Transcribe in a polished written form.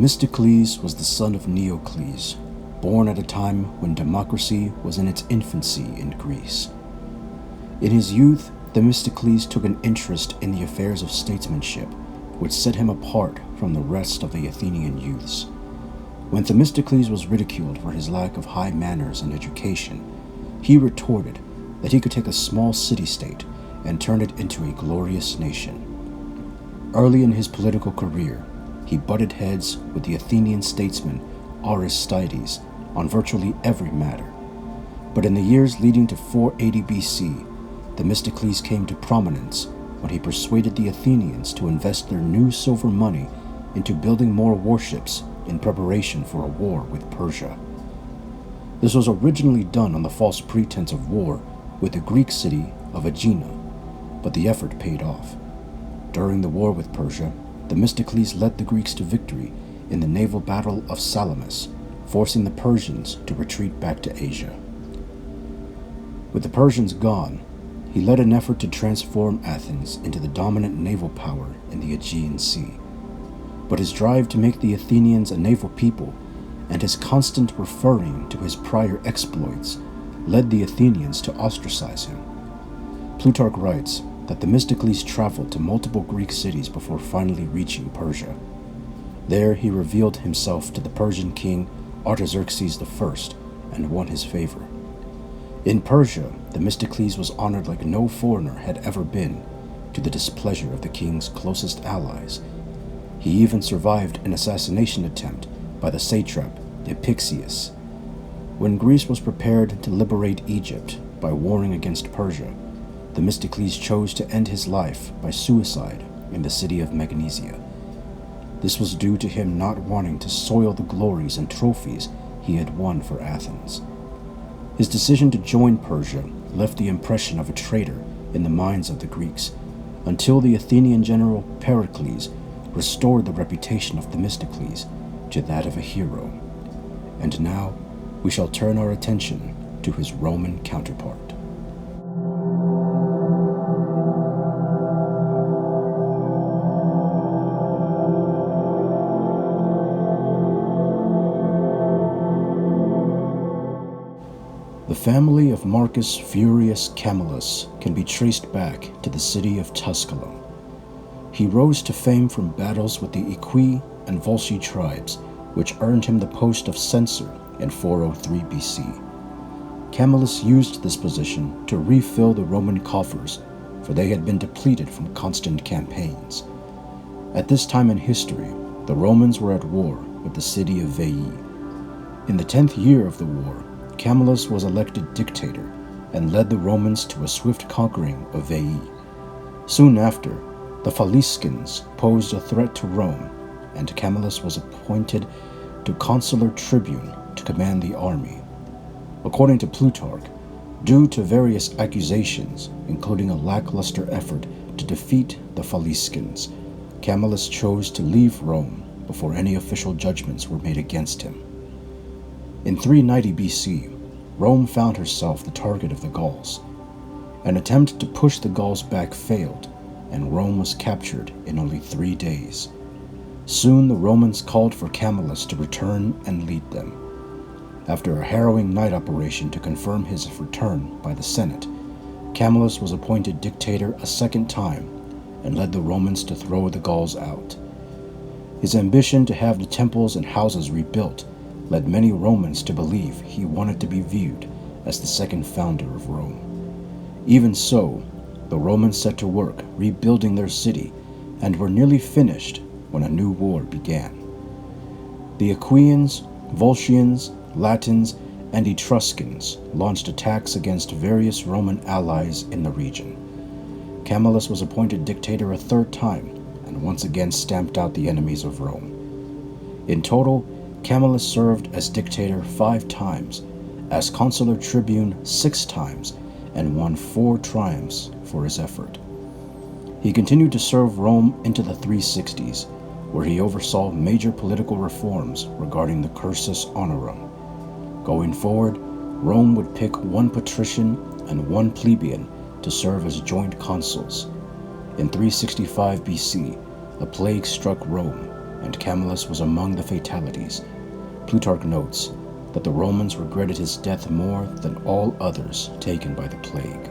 Themistocles was the son of Nicolas, born at a time when democracy was in its infancy in Greece. In his youth, Themistocles took an interest in the affairs of statesmanship, which set him apart from the rest of the Athenian youths. When Themistocles was ridiculed for his lack of high manners and education, he retorted that he could take a small city-state and turn it into a glorious nation. Early in his political career, he butted heads with the Athenian statesman Aristides on virtually every matter. But in the years leading to 480 BC, Themistocles came to prominence when he persuaded the Athenians to invest their new silver money into building more warships in preparation for a war with Persia. This was originally done on the false pretense of war with the Greek city of Aegina, but the effort paid off. During the war with Persia, Themistocles led the Greeks to victory in the naval battle of Salamis, forcing the Persians to retreat back to Asia. With the Persians gone, he led an effort to transform Athens into the dominant naval power in the Aegean Sea. But his drive to make the Athenians a naval people and his constant referring to his prior exploits led the Athenians to ostracize him. Plutarch writes that Themistocles traveled to multiple Greek cities before finally reaching Persia. There he revealed himself to the Persian king Artaxerxes I and won his favor. In Persia, Themistocles was honored like no foreigner had ever been, to the displeasure of the king's closest allies. He even survived an assassination attempt by the satrap Epixius. When Greece was prepared to liberate Egypt by warring against Persia, Themistocles chose to end his life by suicide in the city of Magnesia. This was due to him not wanting to soil the glories and trophies he had won for Athens. His decision to join Persia left the impression of a traitor in the minds of the Greeks, until the Athenian general Pericles restored the reputation of Themistocles to that of a hero. And now we shall turn our attention to his Roman counterpart. The family of Marcus Furius Camillus can be traced back to the city of Tusculum. He rose to fame from battles with the Aequi and Volsci tribes, which earned him the post of censor in 403 BC. Camillus used this position to refill the Roman coffers, for they had been depleted from constant campaigns. At this time in history, the Romans were at war with the city of Veii. In the 10th year of the war, Camillus was elected dictator and led the Romans to a swift conquering of Veii. Soon after, the Faliscans posed a threat to Rome, and Camillus was appointed to consular tribune to command the army. According to Plutarch, due to various accusations, including a lackluster effort to defeat the Faliscans, Camillus chose to leave Rome before any official judgments were made against him. In 390 BC, Rome found herself the target of the Gauls. An attempt to push the Gauls back failed, and Rome was captured in only 3 days. Soon the Romans called for Camillus to return and lead them. After a harrowing night operation to confirm his return by the Senate, Camillus was appointed dictator a second time and led the Romans to throw the Gauls out. His ambition to have the temples and houses rebuilt led many Romans to believe he wanted to be viewed as the second founder of Rome. Even so, the Romans set to work rebuilding their city and were nearly finished when a new war began. The Aequians, Volscians, Latins, and Etruscans launched attacks against various Roman allies in the region. Camillus was appointed dictator a third time and once again stamped out the enemies of Rome. In total, Camillus served as dictator 5 times, as consular tribune 6 times, and won 4 triumphs for his effort. He continued to serve Rome into the 360s, where he oversaw major political reforms regarding the cursus honorum. Going forward, Rome would pick 1 patrician and 1 plebeian to serve as joint consuls. In 365 BC, a plague struck Rome, and Camillus was among the fatalities, Plutarch notes that the Romans regretted his death more than all others taken by the plague.